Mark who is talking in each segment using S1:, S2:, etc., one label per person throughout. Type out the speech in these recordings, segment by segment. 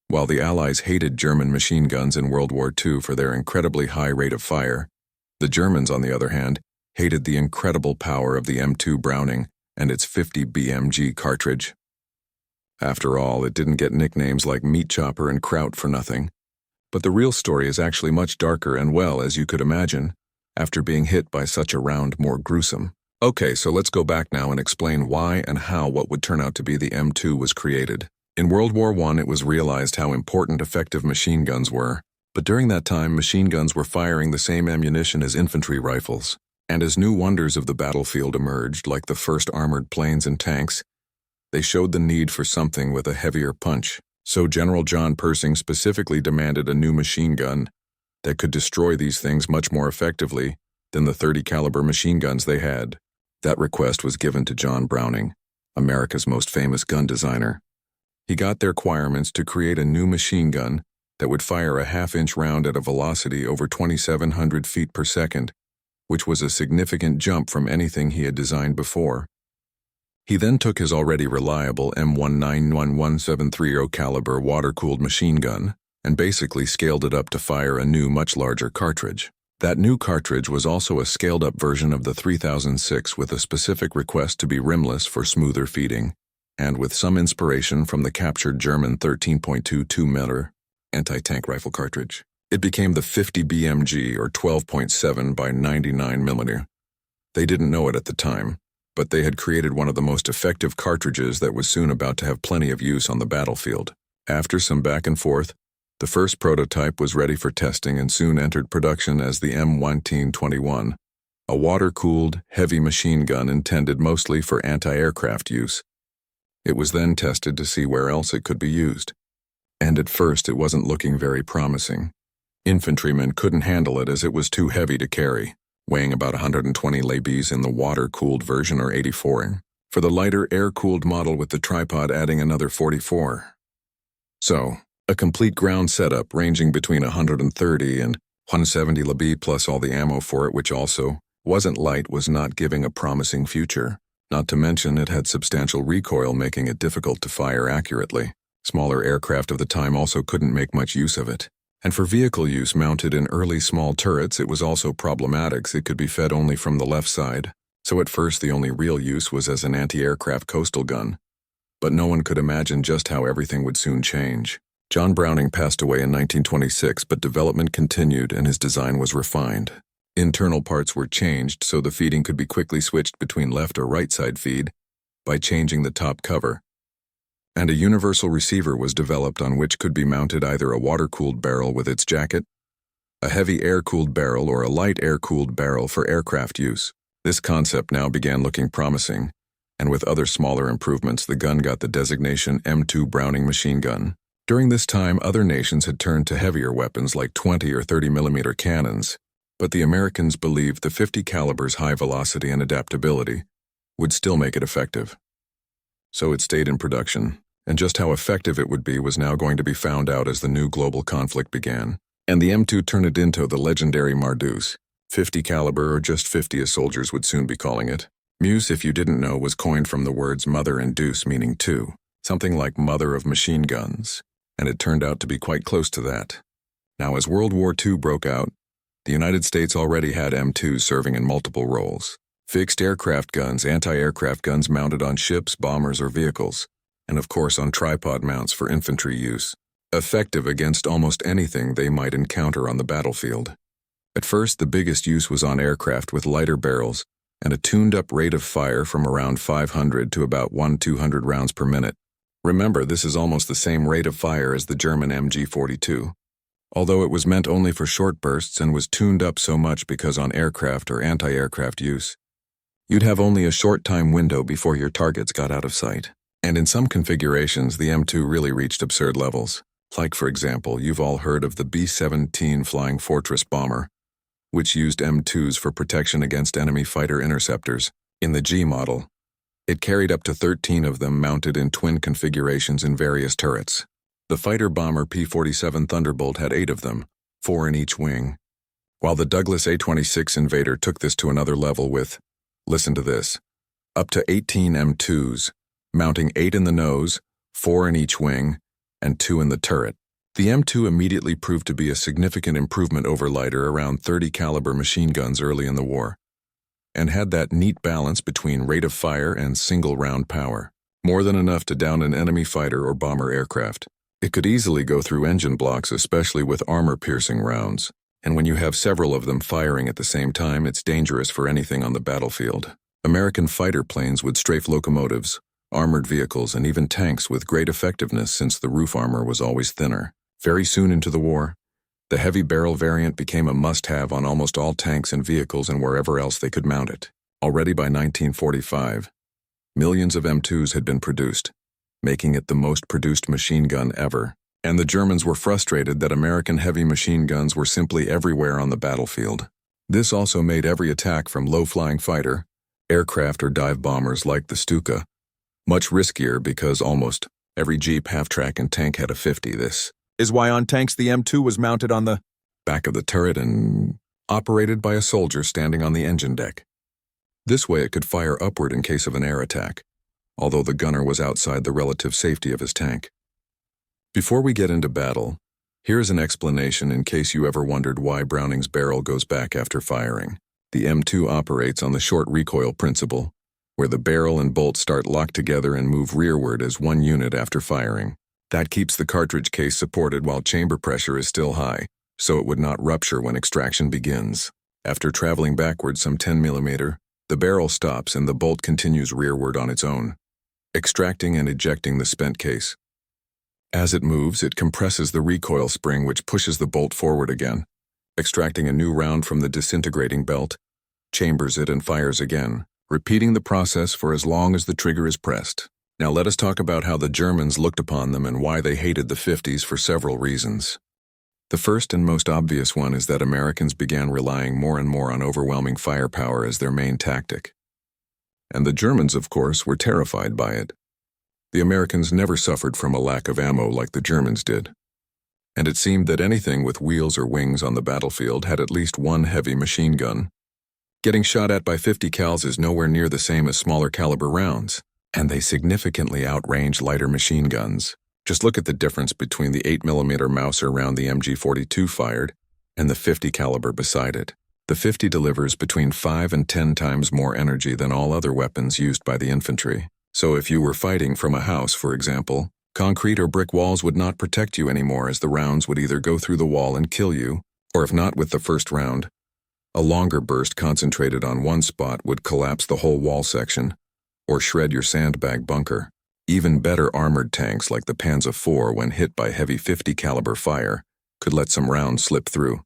S1: While the Allies hated German machine guns in World War II for their incredibly high rate of fire, the Germans, on the other hand, hated the incredible power of the M2 Browning and its 50 BMG cartridge. After all, it didn't get nicknames like Meat Chopper and Kraut for nothing. But the real story is actually much darker and, well, as you could imagine, after being hit by such a round, more gruesome. Okay, so let's go back now and explain why and how what would turn out to be the M2 was created. In World War I, it was realized how important effective machine guns were. But during that time, machine guns were firing the same ammunition as infantry rifles. And as new wonders of the battlefield emerged, like the first armored planes and tanks, they showed the need for something with a heavier punch. So General John Pershing specifically demanded a new machine gun that could destroy these things much more effectively than the .30 caliber machine guns they had. That request was given to John Browning, America's most famous gun designer. He got their requirements to create a new machine gun that would fire a half-inch round at a velocity over 2,700 feet per second, which was a significant jump from anything he had designed before. He then took his already reliable M191173 caliber water-cooled machine gun and basically scaled it up to fire a new, much larger cartridge. That new cartridge was also a scaled-up version of the 3006 with a specific request to be rimless for smoother feeding, and with some inspiration from the captured German 13.22 mm anti-tank rifle cartridge. It became the 50 BMG, or 12.7 by 99 mm. They didn't know it at the time, but they had created one of the most effective cartridges that was soon about to have plenty of use on the battlefield. After some back and forth, the first prototype was ready for testing and soon entered production as the M1921, a water-cooled, heavy machine gun intended mostly for anti-aircraft use. It was then tested to see where else it could be used. And at first it wasn't looking very promising. Infantrymen couldn't handle it as it was too heavy to carry, weighing about 120 lbs in the water-cooled version or 84. For the lighter air-cooled model with the tripod adding another 44. So, a complete ground setup ranging between 130 and 170 lb plus all the ammo for it, which also wasn't light, was not giving a promising future. Not to mention it had substantial recoil, making it difficult to fire accurately. Smaller aircraft of the time also couldn't make much use of it. And for vehicle use mounted in early small turrets, it was also problematic. It could be fed only from the left side. So at first the only real use was as an anti-aircraft coastal gun. But no one could imagine just how everything would soon change. John Browning passed away in 1926, but development continued and his design was refined. Internal parts were changed so the feeding could be quickly switched between left or right side feed by changing the top cover. And a universal receiver was developed on which could be mounted either a water-cooled barrel with its jacket, a heavy air-cooled barrel, or a light air-cooled barrel for aircraft use. This concept now began looking promising, and with other smaller improvements the gun got the designation M2 Browning machine gun. During this time, other nations had turned to heavier weapons like 20 or 30 mm cannons, but the Americans believed the 50 caliber's high velocity and adaptability would still make it effective. So it stayed in production, and just how effective it would be was now going to be found out as the new global conflict began. And the M2 turned it into the legendary Mardus, 50 caliber, or just 50 as soldiers would soon be calling it. Muse, if you didn't know, was coined from the words mother and deuce, meaning two, something like mother of machine guns, and it turned out to be quite close to that. Now, as World War II broke out, the United States already had M2s serving in multiple roles. Fixed aircraft guns, anti-aircraft guns mounted on ships, bombers, or vehicles, and of course on tripod mounts for infantry use, effective against almost anything they might encounter on the battlefield. At first, the biggest use was on aircraft with lighter barrels and a tuned-up rate of fire from around 500 to about 1,200 rounds per minute. Remember, this is almost the same rate of fire as the German MG-42. Although it was meant only for short bursts and was tuned up so much because on aircraft or anti-aircraft use, you'd have only a short time window before your targets got out of sight. And in some configurations, the M2 really reached absurd levels. Like, for example, you've all heard of the B-17 Flying Fortress bomber, which used M2s for protection against enemy fighter interceptors. In the G model, it carried up to 13 of them mounted in twin configurations in various turrets. The fighter bomber P-47 Thunderbolt had 8 of them, 4 in each wing, while the Douglas A-26 Invader took this to another level with, listen to this, up to 18 M2s, mounting 8 in the nose, 4 in each wing, and 2 in the turret. The M2 immediately proved to be a significant improvement over lighter, around 30 caliber machine guns early in the war, and had that neat balance between rate of fire and single round power, more than enough to down an enemy fighter or bomber aircraft. It could easily go through engine blocks, especially with armor-piercing rounds, and when you have several of them firing at the same time, it's dangerous for anything on the battlefield. American fighter planes would strafe locomotives, armored vehicles, and even tanks with great effectiveness since the roof armor was always thinner. Very soon into the war, the heavy barrel variant became a must-have on almost all tanks and vehicles and wherever else they could mount it. Already by 1945, millions of M2s had been produced, making it the most produced machine gun ever, and the Germans were frustrated that American heavy machine guns were simply everywhere on the battlefield. This also made every attack from low-flying fighter, aircraft, or dive bombers like the Stuka much riskier because almost every Jeep, half-track, and tank had a 50. This is why on tanks the M2 was mounted on the back of the turret and operated by a soldier standing on the engine deck. This way it could fire upward in case of an air attack, although the gunner was outside the relative safety of his tank. Before we get into battle, here's an explanation in case you ever wondered why Browning's barrel goes back after firing. The M2 operates on the short recoil principle, where the barrel and bolt start locked together and move rearward as one unit after firing. That keeps the cartridge case supported while chamber pressure is still high, so it would not rupture when extraction begins. After traveling backward some 10 mm, the barrel stops and the bolt continues rearward on its own, extracting and ejecting the spent case. As it moves, it compresses the recoil spring, which pushes the bolt forward again, extracting a new round from the disintegrating belt, chambers it, and fires again, repeating the process for as long as the trigger is pressed. Now let us talk about how the Germans looked upon them and why they hated the 50s for several reasons. The first and most obvious one is that Americans began relying more and more on overwhelming firepower as their main tactic. And the Germans, of course, were terrified by it. The Americans never suffered from a lack of ammo like the Germans did. And it seemed that anything with wheels or wings on the battlefield had at least one heavy machine gun. Getting shot at by 50 cals is nowhere near the same as smaller caliber rounds, and they significantly outrange lighter machine guns. Just look at the difference between the 8mm Mauser round the MG42 fired and the 50 caliber beside it. The 50 delivers between 5 and 10 times more energy than all other weapons used by the infantry. So if you were fighting from a house, for example, concrete or brick walls would not protect you anymore, as the rounds would either go through the wall and kill you, or if not with the first round, a longer burst concentrated on one spot would collapse the whole wall section, or shred your sandbag bunker. Even better armored tanks like the Panzer IV, when hit by heavy 50 caliber fire, could let some rounds slip through,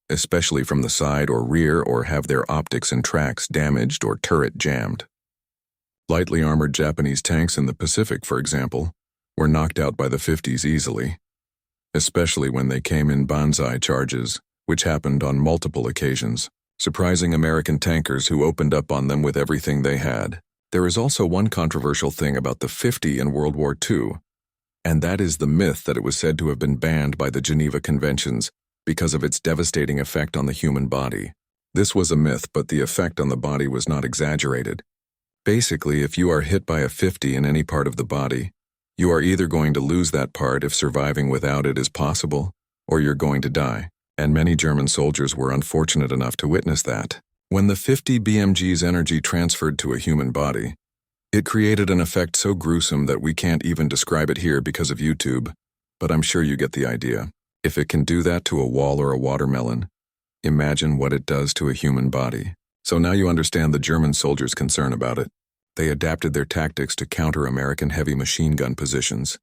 S1: especially from the side or rear, or have their optics and tracks damaged or turret jammed. Lightly armored Japanese tanks in the Pacific, for example, were knocked out by the 50s easily, especially when they came in banzai charges, which happened on multiple occasions, surprising American tankers who opened up on them with everything they had. There is also one controversial thing about the 50 in World War II, and that is the myth that it was said to have been banned by the Geneva Conventions because of its devastating effect on the human body. This was a myth, but the effect on the body was not exaggerated. Basically, if you are hit by a 50 in any part of the body, you are either going to lose that part if surviving without it is possible, or you're going to die. And many German soldiers were unfortunate enough to witness that. When the 50 BMG's energy transferred to a human body, it created an effect so gruesome that we can't even describe it here because of YouTube, but I'm sure you get the idea. If it can do that to a wall or a watermelon, imagine what it does to a human body. So now you understand the German soldiers' concern about it. They adapted their tactics to counter American heavy machine gun positions,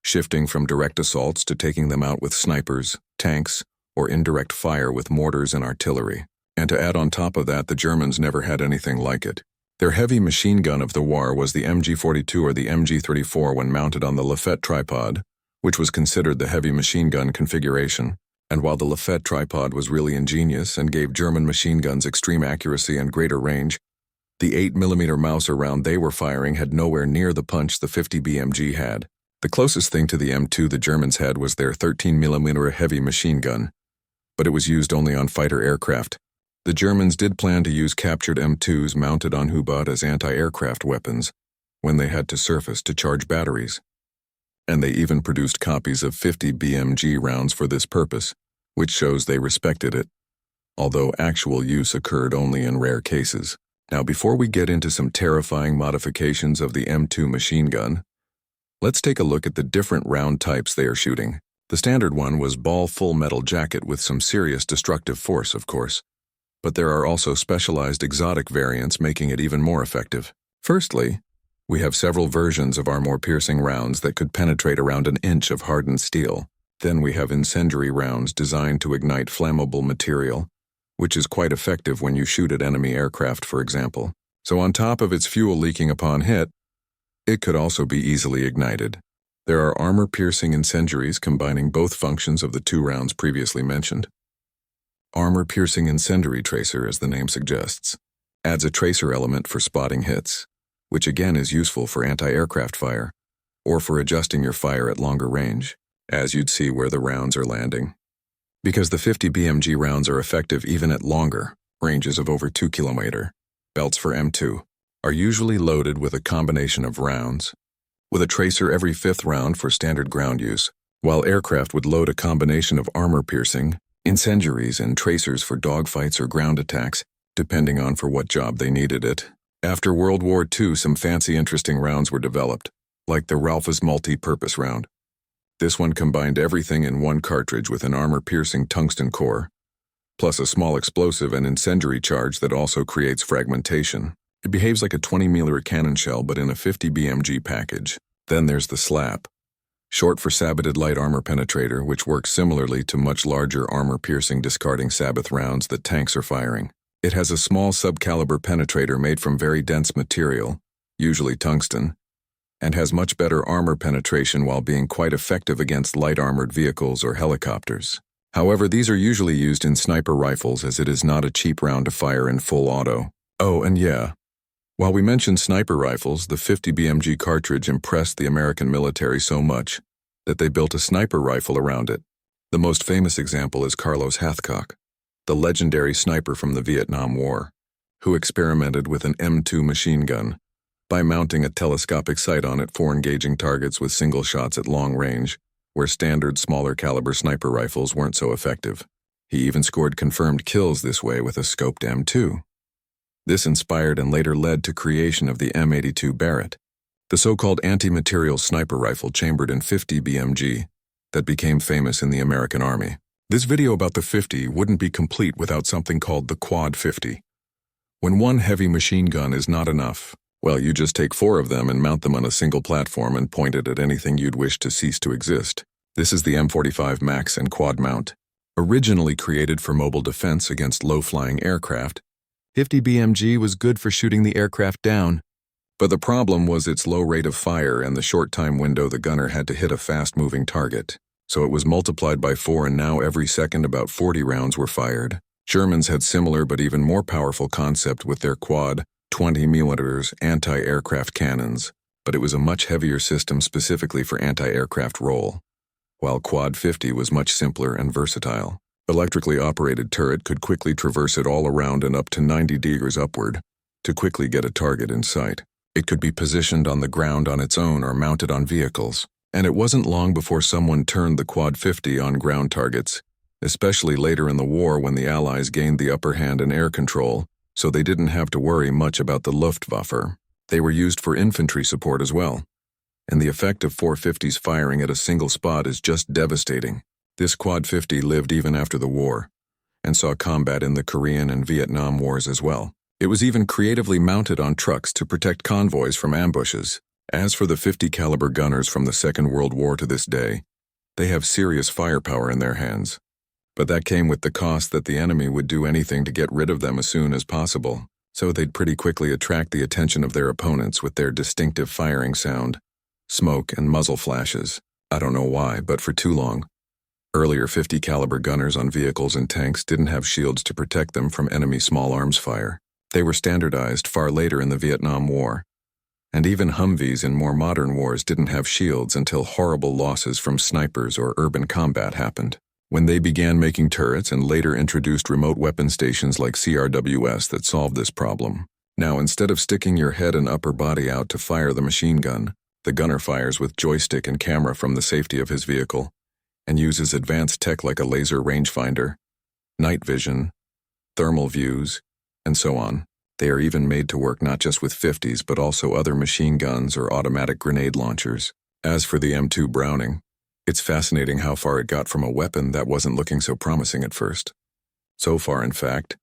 S1: shifting from direct assaults to taking them out with snipers, tanks, or indirect fire with mortars and artillery. And to add on top of that, the Germans never had anything like it. Their heavy machine gun of the war was the MG42 or the MG34 when mounted on the Lafette tripod, which was considered the heavy machine gun configuration. And while the Lafette tripod was really ingenious and gave German machine guns extreme accuracy and greater range, the 8mm Mauser round they were firing had nowhere near the punch the 50 BMG had. The closest thing to the M2 the Germans had was their 13mm heavy machine gun, but it was used only on fighter aircraft. The Germans did plan to use captured M2s mounted on U-boat as anti-aircraft weapons when they had to surface to charge batteries. and they even produced copies of 50 BMG rounds for this purpose, which shows they respected it, although actual use occurred only in rare cases. Now, before we get into some terrifying modifications of the M2 machine gun, let's take a look at the different round types they are shooting. The standard one was ball full metal jacket with some serious destructive force, of course, but there are also specialized exotic variants making it even more effective. Firstly, we have several versions of our more piercing rounds that could penetrate around an inch of hardened steel. Then we have incendiary rounds designed to ignite flammable material, which is quite effective when you shoot at enemy aircraft, for example. So on top of its fuel leaking upon hit, it could also be easily ignited. There are armor-piercing incendiaries combining both functions of the two rounds previously mentioned. Armor-piercing incendiary tracer, as the name suggests, adds a tracer element for spotting hits, which again is useful for anti-aircraft fire, or for adjusting your fire at longer range, as you'd see where the rounds are landing. Because the 50 BMG rounds are effective even at longer ranges of over 2 km, belts for M2 are usually loaded with a combination of rounds, with a tracer every fifth round for standard ground use, while aircraft would load a combination of armor-piercing, incendiaries, and tracers for dogfights or ground attacks, depending on for what job they needed it. After World War II, some fancy interesting rounds were developed, like the Raufoss multi-purpose round. This one combined everything in one cartridge with an armor-piercing tungsten core, plus a small explosive and incendiary charge that also creates fragmentation. It behaves like a 20-millimeter cannon shell but in a 50 BMG package. Then there's the SLAP, short for Saboted Light Armor Penetrator, which works similarly to much larger armor-piercing discarding Sabbath rounds that tanks are firing. It has a small subcaliber penetrator made from very dense material, usually tungsten, and has much better armor penetration while being quite effective against light armored vehicles or helicopters. However, these are usually used in sniper rifles as it is not a cheap round to fire in full auto. Oh, and yeah, while we mentioned sniper rifles, the 50 BMG cartridge impressed the American military so much that they built a sniper rifle around it. The most famous example is Carlos Hathcock, the legendary sniper from the Vietnam War, who experimented with an M2 machine gun by mounting a telescopic sight on it for engaging targets with single shots at long range, where standard smaller caliber sniper rifles weren't so effective. He even scored confirmed kills this way with a scoped M2. This inspired and later led to creation of the M82 Barrett, the so-called anti-material sniper rifle chambered in 50 BMG that became famous in the American Army. This video about the 50 wouldn't be complete without something called the Quad 50. When one heavy machine gun is not enough, well, you just take 4 of them and mount them on a single platform and point it at anything you'd wish to cease to exist. This is the M45 Maxson quad mount. Originally created for mobile defense against low-flying aircraft, 50 BMG was good for shooting the aircraft down, but the problem was its low rate of fire and the short time window the gunner had to hit a fast-moving target. So it was multiplied by 4, and now every second about 40 rounds were fired. Germans had similar but even more powerful concept with their quad 20mm anti-aircraft cannons, but it was a much heavier system specifically for anti-aircraft role, while Quad 50 was much simpler and versatile. Electrically operated turret could quickly traverse it all around and up to 90 degrees upward to quickly get a target in sight. It could be positioned on the ground on its own or mounted on vehicles. And it wasn't long before someone turned the Quad 50 on ground targets, especially later in the war when the Allies gained the upper hand in air control, so they didn't have to worry much about the Luftwaffe. They were used for infantry support as well. And the effect of 450s firing at a single spot is just devastating. This Quad 50 lived even after the war, and saw combat in the Korean and Vietnam Wars as well. It was even creatively mounted on trucks to protect convoys from ambushes. As for the 50 caliber gunners from the Second World War to this day, they have serious firepower in their hands. But that came with the cost that the enemy would do anything to get rid of them as soon as possible, so they'd pretty quickly attract the attention of their opponents with their distinctive firing sound, smoke, and muzzle flashes. I don't know why, but for too long. Earlier 50 caliber gunners on vehicles and tanks didn't have shields to protect them from enemy small arms fire. They were standardized far later in the Vietnam War. And even Humvees in more modern wars didn't have shields until horrible losses from snipers or urban combat happened, when they began making turrets and later introduced remote weapon stations like CRWS that solved this problem. Now, instead of sticking your head and upper body out to fire the machine gun, The gunner fires with joystick and camera from the safety of his vehicle, and uses advanced tech like a laser rangefinder, night vision, thermal views, and so on. They are even made to work not just with 50s but also other machine guns or automatic grenade launchers. As for the M2 Browning, it's fascinating how far it got from a weapon that wasn't looking so promising at first. So far, in fact,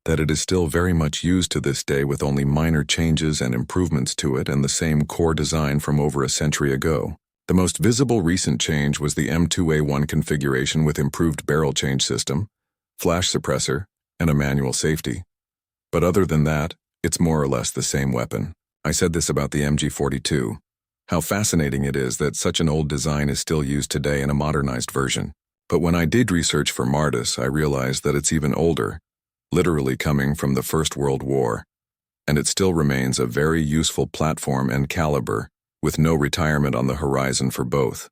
S1: that it is still very much used to this day with only minor changes and improvements to it and the same core design from over a century ago. The most visible recent change was the M2A1 configuration with improved barrel change system, flash suppressor, and a manual safety. But other than that, it's more or less the same weapon. I said this about the MG42. How fascinating it is that such an old design is still used today in a modernized version. But when I did research for Martis, I realized that it's even older, literally coming from the First World War, and it still remains a very useful platform and caliber, with no retirement on the horizon for both.